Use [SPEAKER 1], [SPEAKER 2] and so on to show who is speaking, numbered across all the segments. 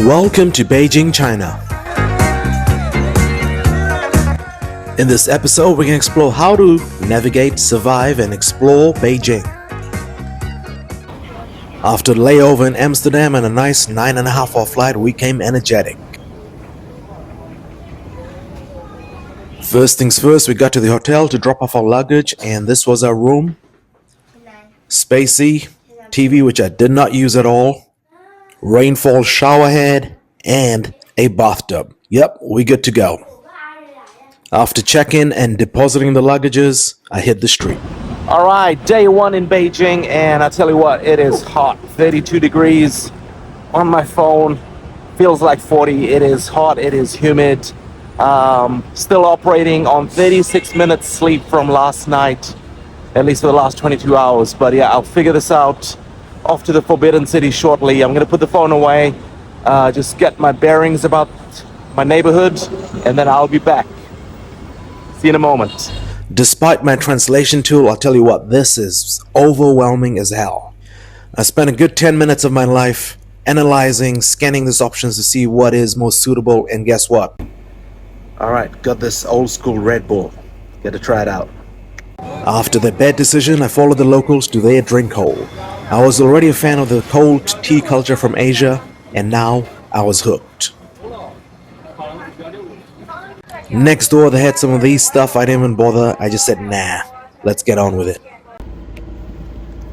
[SPEAKER 1] Welcome to Beijing, China. In this episode, we're going to explore how to navigate, survive, and explore Beijing. After the layover in Amsterdam and a nice 9.5-hour flight, we came energetic. First things first, we got to the hotel to drop off our luggage, and this was our room. Spacey, TV which I did not use at all, rainfall shower head, and a bathtub. Yep, we good to go. After check-in and depositing the luggages, I hit the street. Alright, day one in Beijing, and I tell you what, it is hot. 32 degrees on my phone. Feels like 40. It is hot, it is humid. Still operating on 36 minutes sleep from last night, at least for the last 22 hours. But yeah, I'll figure this out. Off to the Forbidden City shortly. I'm going to put the phone away, just get my bearings about my neighborhood, and then I'll be back. See you in a moment. Despite my translation tool, I'll tell you what, this is overwhelming as hell. I spent a good 10 minutes of my life analyzing, scanning these options to see what is most suitable, and guess what? Alright, got this old school Red Bull. Get to try it out. After the bad decision, I followed the locals to their drink hole. I was already a fan of the cold tea culture from Asia, and now I was hooked. Next door, they had some of these stuff. I didn't even bother. I just said, nah, let's get on with it.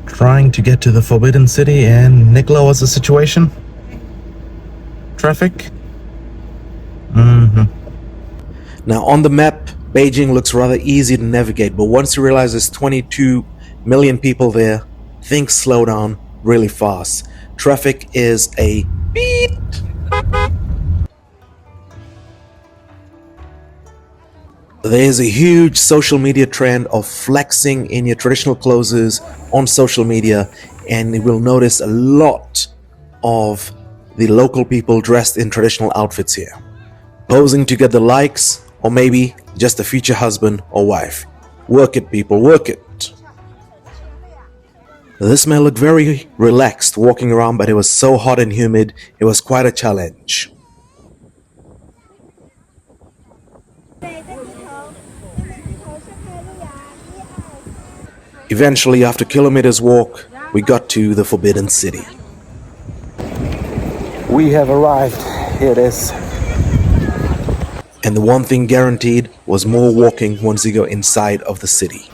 [SPEAKER 1] Trying to get to the Forbidden City, and Nicola, what's the situation? Traffic? Now, on the map, Beijing looks rather easy to navigate, but once you realize there's 22 million people there, things slow down really fast. Traffic is a beat. There's a huge social media trend of flexing in your traditional clothes on social media, and you will notice a lot of the local people dressed in traditional outfits here, posing to get the likes, or maybe just a future husband or wife. Work it, people, work it. This man looked very relaxed walking around, but it was so hot and humid, it was quite a challenge. Eventually, after kilometers walk, we got to the Forbidden City. We have arrived. Here it is. And the one thing guaranteed was more walking once you go inside of the city.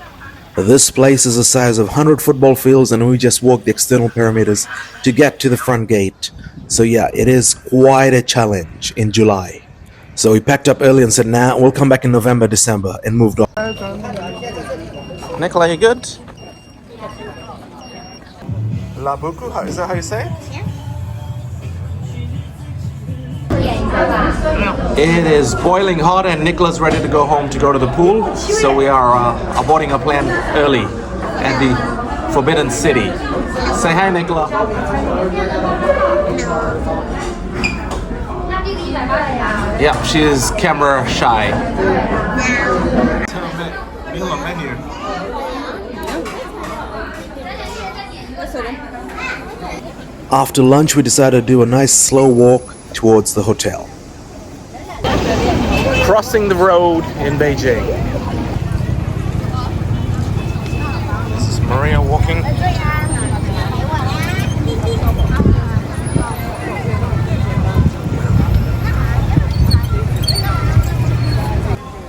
[SPEAKER 1] This place is the size of 100 football fields, and we just walked the external perimeters to get to the front gate. So yeah, it is quite a challenge in July. So we packed up early and said, nah, we'll come back in November, December, and moved on. Nicola, you good? La beaucoup, is that how you say it? It is boiling hot, and Nicola's ready to go home to go to the pool. So we are aborting our plan early at the Forbidden City. Say hi, Nicola. Yeah, she is camera shy. After lunch, we decided to do a nice slow walk towards the hotel. Crossing the road in Beijing. This is Maria walking.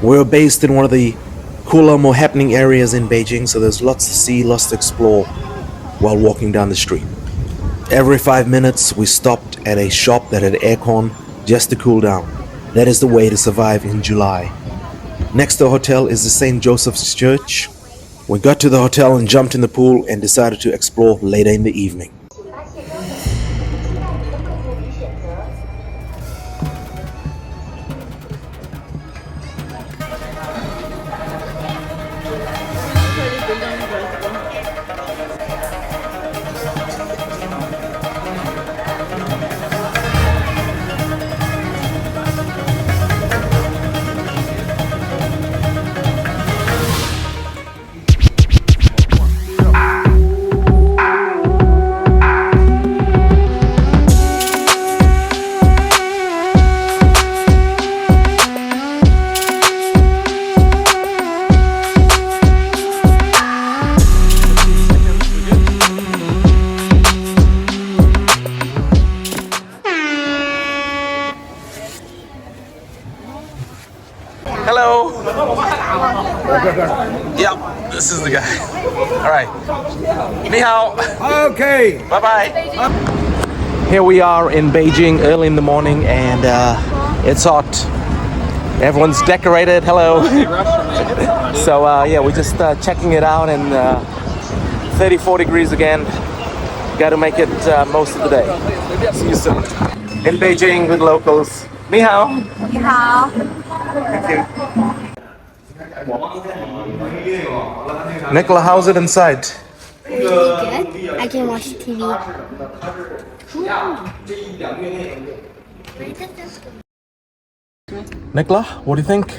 [SPEAKER 1] We're based in one of the cooler, more happening areas in Beijing, so there's lots to see, lots to explore while walking down the street. Every 5 minutes, we stopped at a shop that had aircon just to cool down. That is the way to survive in July. Next to the hotel is the St. Joseph's Church. We got to the hotel and jumped in the pool and decided to explore later in the evening. This is the guy. All right. Ni hao.
[SPEAKER 2] Okay.
[SPEAKER 1] Bye bye. Here we are in Beijing early in the morning, and it's hot. Everyone's decorated. Hello. So yeah, we're just checking it out, and 34 degrees again. Got to make it most of the day. See you soon. In Beijing with locals. Ni hao.
[SPEAKER 3] Ni hao.
[SPEAKER 1] Thank you. Nicola, how's it inside?
[SPEAKER 3] Really good. I can watch TV.
[SPEAKER 1] Nicola, what do you think?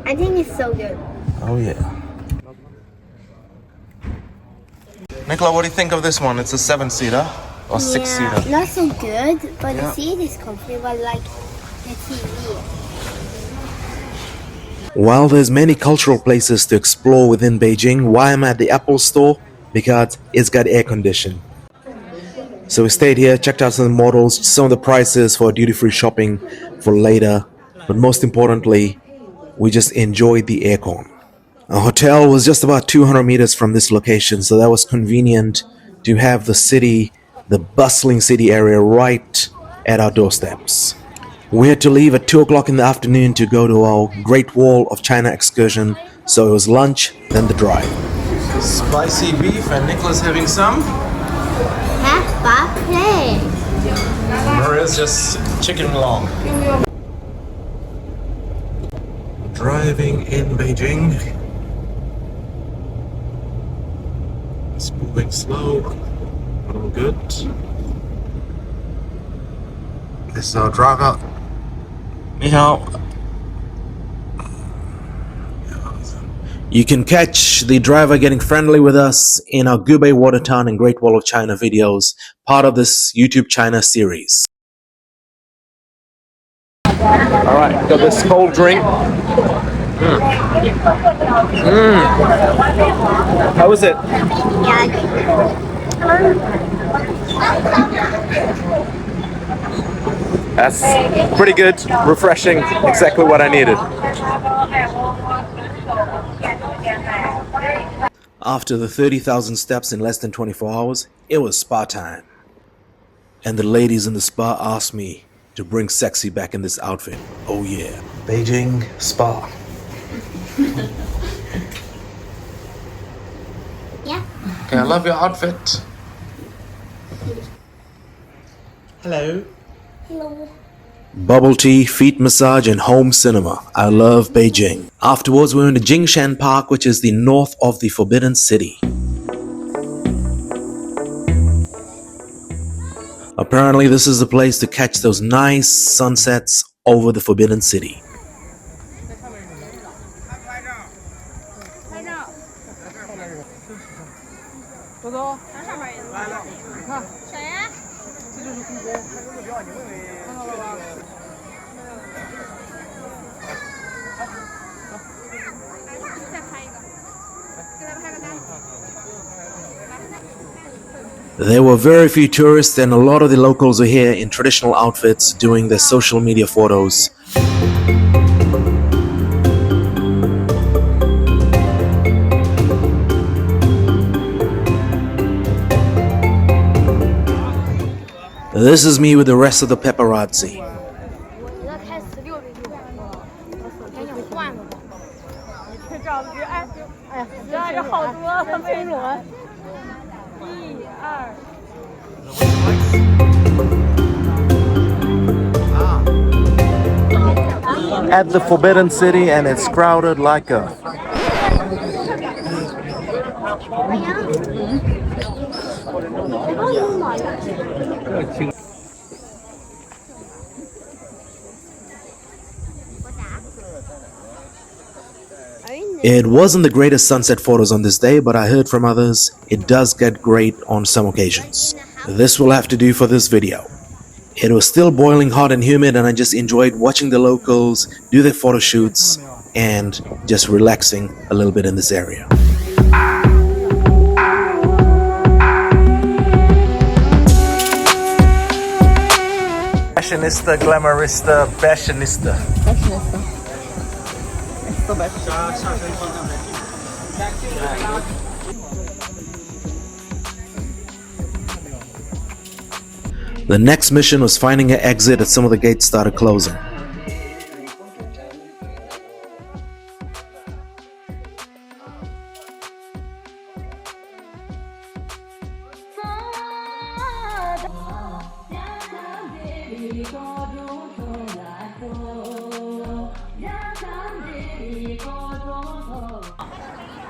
[SPEAKER 3] I think it's so good.
[SPEAKER 1] Oh yeah. Nicola, what do you think of this one? It's a 7-seater or 6-seater?
[SPEAKER 3] Not so good, but the seat is comfortable like the TV.
[SPEAKER 1] While there's many cultural places to explore within Beijing, why I'm at the Apple store? Because it's got air conditioning. So we stayed here, checked out some of the models, some of the prices for duty-free shopping for later. But most importantly, we just enjoyed the aircon. Our hotel was just about 200 meters from this location, so that was convenient to have the city, the bustling city area right at our doorsteps. We had to leave at 2 o'clock in the afternoon to go to our Great Wall of China excursion, so it was lunch, then the drive. Spicy beef, and Nicola's having some. Maria's just chicken along. Driving in Beijing. It's moving slow, but all good. This is our driver. Ni hao. You can catch the driver getting friendly with us in our Gubei Water Town and Great Wall of China videos, part of this YouTube China series. Alright, got this cold drink. How is it? That's pretty good, refreshing, exactly what I needed. After the 30,000 steps in less than 24 hours, it was spa time. And the ladies in the spa asked me to bring sexy back in this outfit. Oh yeah, Beijing spa.
[SPEAKER 3] Yeah.
[SPEAKER 1] Okay, I love your outfit. Hello.
[SPEAKER 3] Hello.
[SPEAKER 1] Bubble tea, feet massage, and home cinema. I love Beijing. Afterwards, we went to Jingshan Park, which is the north of the Forbidden City. Apparently, this is the place to catch those nice sunsets over the Forbidden City. There were very few tourists, and a lot of the locals were here in traditional outfits doing their social media photos. This is me with the rest of the paparazzi. At the Forbidden City, and it's crowded like a... It wasn't the greatest sunset photos on this day, but I heard from others it does get great on some occasions. This will have to do for this video. It was still boiling hot and humid, and I just enjoyed watching the locals do their photo shoots and just relaxing a little bit in this area. Fashionista, glamourista, fashionista.
[SPEAKER 4] It's the best.
[SPEAKER 1] The next mission was finding an exit as some of the gates started closing.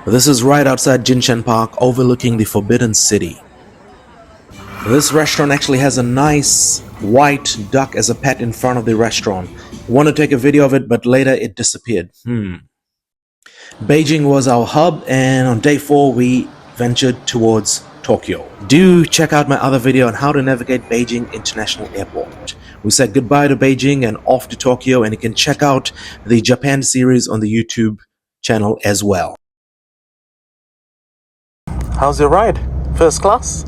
[SPEAKER 1] This is right outside Jingshan Park, overlooking the Forbidden City. This restaurant actually has a nice white duck as a pet in front of the restaurant. Want to take a video of it, but later it disappeared. Beijing was our hub, and on day 4 we ventured towards Tokyo. Do check out my other video on how to navigate Beijing International Airport. We said goodbye to Beijing and off to Tokyo, and you can check out the Japan series on the YouTube channel as well. How's your ride? First class?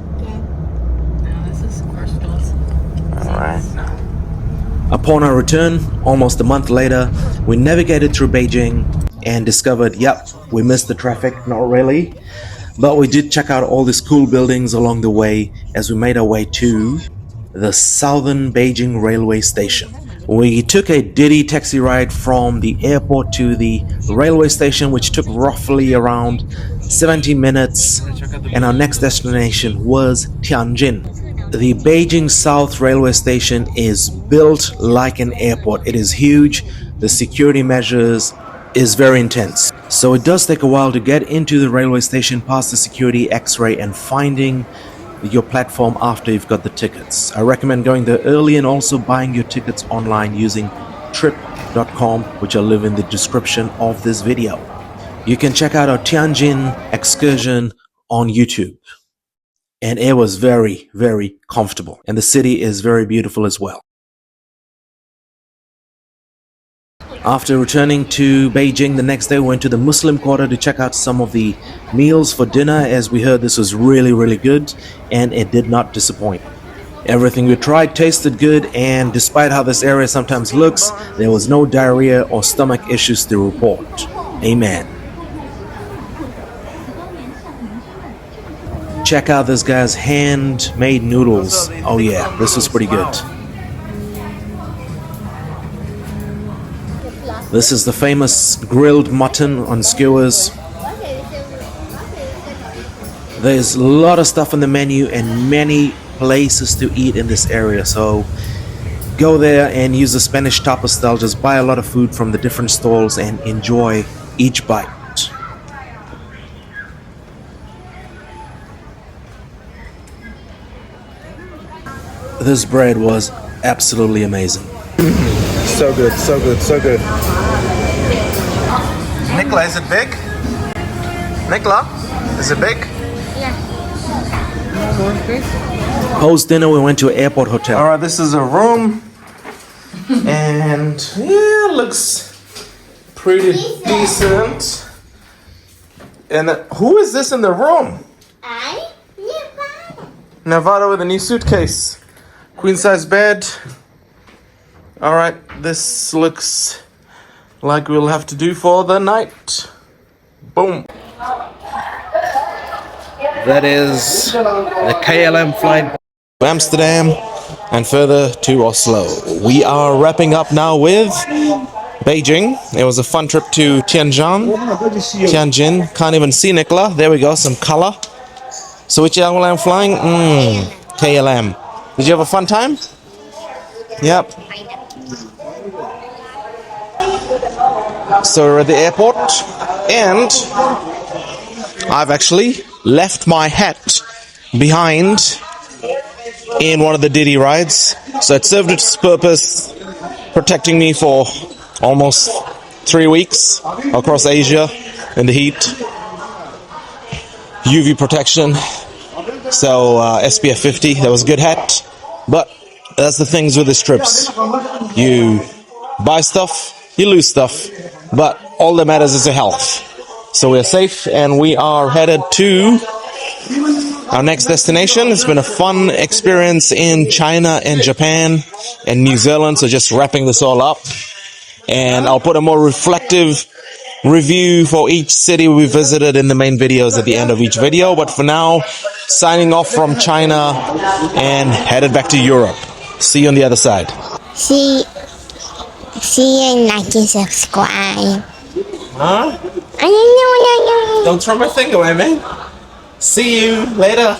[SPEAKER 1] Alright. Upon our return, almost a month later, we navigated through Beijing and discovered, yep, we missed the traffic, not really. But we did check out all these cool buildings along the way as we made our way to the southern Beijing railway station. We took a Didi taxi ride from the airport to the railway station, which took roughly around 70 minutes, and our next destination was Tianjin. The Beijing South Railway Station is built like an airport. It is huge. The security measures is very intense. So it does take a while to get into the railway station, past the security X-ray, and finding your platform after you've got the tickets. I recommend going there early and also buying your tickets online using trip.com, which I'll leave in the description of this video. You can check out our Tianjin excursion on YouTube. And it was very, very comfortable. And the city is very beautiful as well. After returning to Beijing the next day, we went to the Muslim quarter to check out some of the meals for dinner, as we heard this was really, really good, and it did not disappoint. Everything we tried tasted good, and despite how this area sometimes looks, there was no diarrhea or stomach issues to report. Amen. Check out this guy's handmade noodles. Oh yeah, this was pretty good. This is the famous grilled mutton on skewers. There's a lot of stuff on the menu and many places to eat in this area, so go there and use the Spanish tapas style. Just buy a lot of food from the different stalls and enjoy each bite. This bread was absolutely amazing. So good, so good, so good. Nicola, is it big? Nicola, is it big?
[SPEAKER 3] Yeah.
[SPEAKER 1] Post dinner, we went to an airport hotel. Alright, this is a room. And yeah, looks pretty decent. And who is this in the room? Nevada with a new suitcase. Queen size bed. Alright, this looks like we'll have to do for the night. Boom. That is the KLM flight to Amsterdam and further to Oslo. We are wrapping up now with Beijing. It was a fun trip to Tianjin. Can't even see Nicola. There we go, some color. So which airline I'm flying? KLM. Did you have a fun time? Yep. So we're at the airport, and I've actually left my hat behind in one of the Didi rides. So it served its purpose, protecting me for almost 3 weeks across Asia in the heat. UV protection. So SPF 50, that was a good hat. But that's the things with these trips. You buy stuff, you lose stuff, but all that matters is your health. So we're safe, and we are headed to our next destination. It's been a fun experience in China and Japan and New Zealand, so just wrapping this all up. And I'll put a more reflective review for each city we visited in the main videos at the end of each video. But for now, signing off from China and headed back to Europe. See you on the other side.
[SPEAKER 3] See you, like and subscribe.
[SPEAKER 1] Huh?
[SPEAKER 3] I don't know.
[SPEAKER 1] Don't throw my thing away, man. See you later.